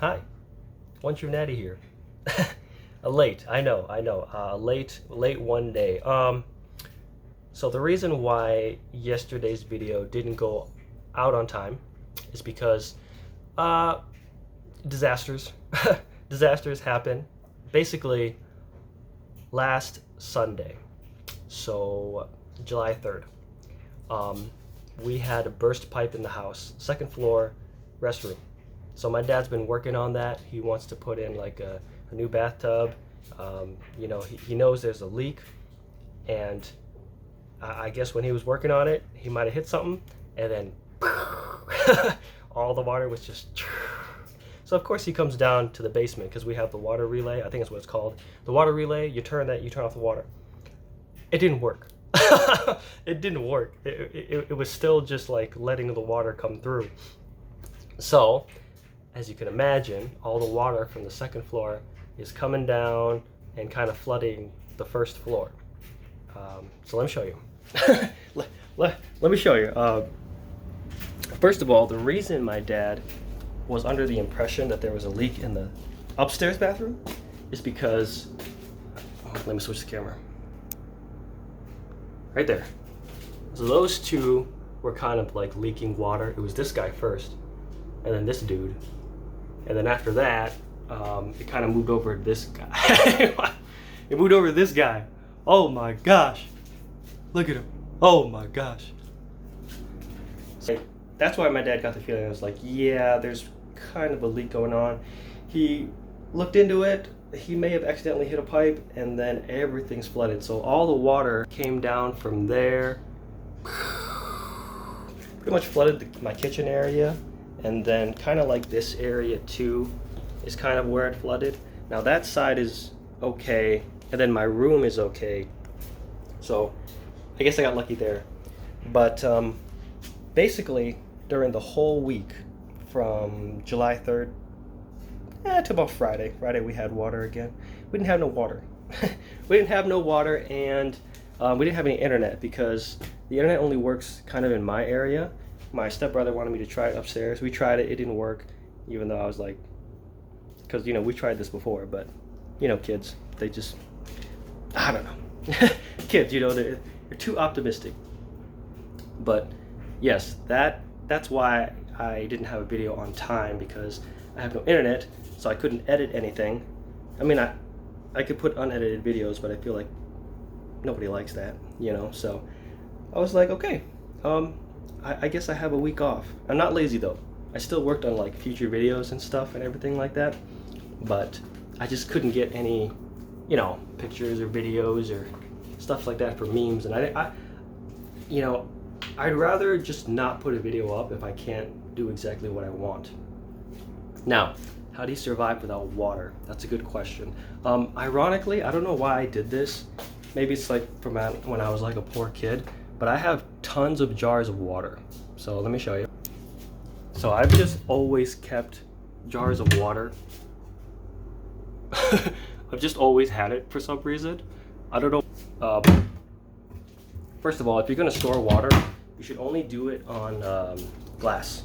Hi, One True Natty here. Late, I know. Late one day. So the reason why yesterday's video didn't go out on time is because uh, disasters, disasters happen. Basically, last Sunday, so July 3rd, we had a burst pipe in the house, second floor restroom. So my dad's been working on that. He wants to put in like a new bathtub. He knows there's a leak, and I guess when he was working on it, he might have hit something, and then all the water was just. So of course he comes down to the basement because we have the water relay. I think that's what it's called. The water relay. You turn off the water. It didn't work. It didn't work. It was still just like letting the water come through. So, as you can imagine, all the water from the second floor is coming down and kind of flooding the first floor. So let me show you. let me show you. First of all, the reason my dad was under the impression that there was a leak in the upstairs bathroom is because, let me switch the camera. Right there. So those two were kind of like leaking water. It was this guy first, and then this dude, and then after that, it kind of moved over to this guy. It moved over to this guy. Oh my gosh, look at him. Oh my gosh. So that's why my dad got the feeling. I was like, yeah, there's kind of a leak going on. He looked into it. He may have accidentally hit a pipe, and then everything's flooded. So all the water came down from there, pretty much flooded my kitchen area, and then kind of like this area too is kind of where it flooded. Now that side is okay, and then my room is okay. So I guess I got lucky there. But basically during the whole week from July 3rd to about Friday. Friday we had water again. We didn't have no water. We didn't have no water, and we didn't have any internet because the internet only works kind of in my area. My stepbrother wanted me to try it upstairs. We tried it. It didn't work, even though I was like, because, we tried this before, but, kids, they just, I don't know. Kids, they're too optimistic. But yes, that's why I didn't have a video on time, because I have no internet, so I couldn't edit anything. I mean, I could put unedited videos, but I feel like nobody likes that, so I was like, okay, I guess I have a week off. I'm not lazy though. I still worked on like future videos and stuff and everything like that, but I just couldn't get any, pictures or videos or stuff like that for memes. And I'd rather just not put a video up if I can't do exactly what I want. Now, how do you survive without water? That's a good question. Ironically, I don't know why I did this. Maybe it's like from when I was like a poor kid, but I have tons of jars of water. So let me show you. So I've just always kept jars of water. I've just always had it for some reason. I don't know. First of all, if you're gonna store water, you should only do it on glass.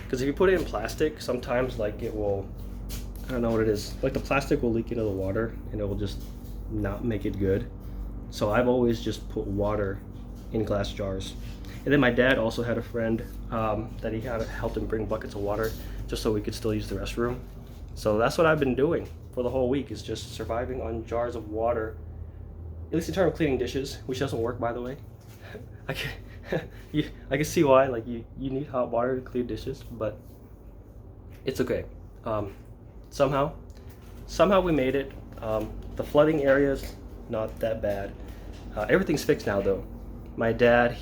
Because if you put it in plastic, sometimes like it will, I don't know what it is, like the plastic will leak into the water and it will just not make it good. So I've always just put water in glass jars. And then my dad also had a friend that he had helped him bring buckets of water just so we could still use the restroom. So that's what I've been doing for the whole week, is just surviving on jars of water, at least in terms of cleaning dishes, which doesn't work, by the way. I can see why, like you need hot water to clean dishes, but it's okay. Somehow we made it. The flooding area's not that bad. Everything's fixed now though. My dad,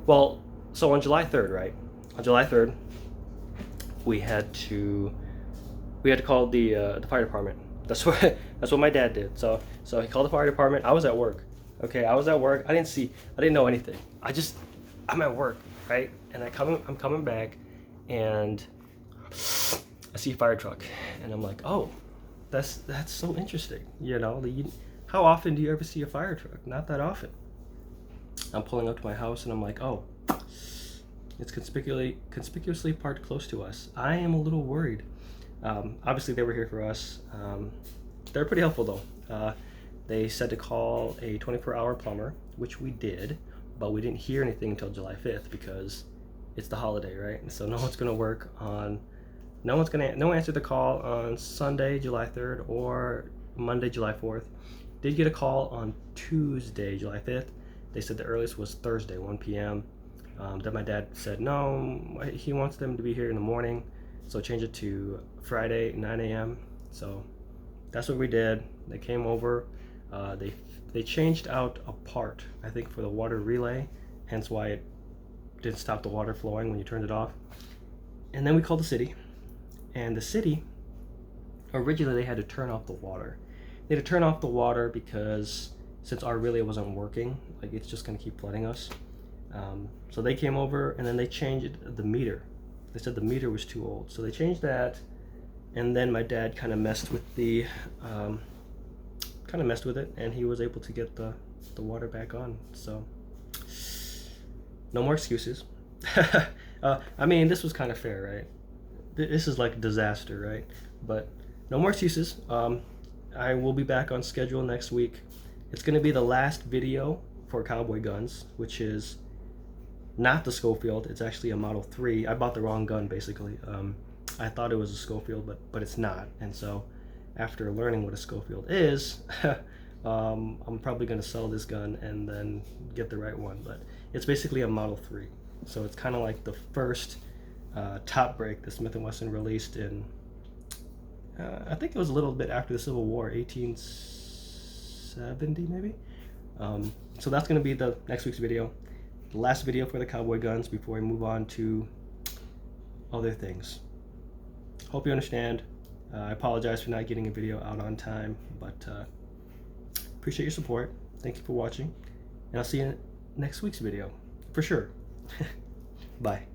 so on July 3rd, right? On July 3rd, we had to call the fire department. That's what my dad did. So he called the fire department. I was at work. Okay, I was at work. I didn't know anything. I'm at work, right? And I'm coming back, and I see a fire truck, and I'm like, oh, that's so interesting. How often do you ever see a fire truck? Not that often. I'm pulling up to my house, and I'm like, oh, It's conspicuously parked close to us. I am a little worried. Obviously, they were here for us. They're pretty helpful though. They said to call a 24-hour plumber, which we did, but we didn't hear anything until July 5th because it's the holiday, right? And so no one's gonna work on, no one answered the call on Sunday, July 3rd, or Monday, July 4th. Did get a call on Tuesday, July 5th. They said the earliest was Thursday, 1 p.m. Then my dad said no, he wants them to be here in the morning, so change it to Friday, 9 a.m. So that's what we did. They came over. They changed out a part, I think, for the water relay, hence why it didn't stop the water flowing when you turned it off. And then we called the city, and the city, originally they had to turn off the water. They had to turn off the water because since our relay wasn't working, like it's just gonna keep flooding us. So they came over and then they changed the meter. They said the meter was too old, so they changed that. And then my dad kind of messed with it, and he was able to get the water back on. So no more excuses. I mean, this was kind of fair, right? This is like a disaster, right? But no more excuses. I will be back on schedule next week. It's going to be the last video for Cowboy Guns, which is not the Schofield. It's actually a Model 3. I bought the wrong gun, basically. I thought it was a Schofield, but it's not. And so after learning what a Schofield is, I'm probably going to sell this gun and then get the right one. But it's basically a Model 3. So it's kind of like the first top break that Smith & Wesson released in, I think it was a little bit after the Civil War, 1870 maybe. So that's going to be the next week's video. The last video for the Cowboy Guns before we move on to other things. Hope you understand. I apologize for not getting a video out on time, but appreciate your support. Thank you for watching, and I'll see you in next week's video for sure. Bye.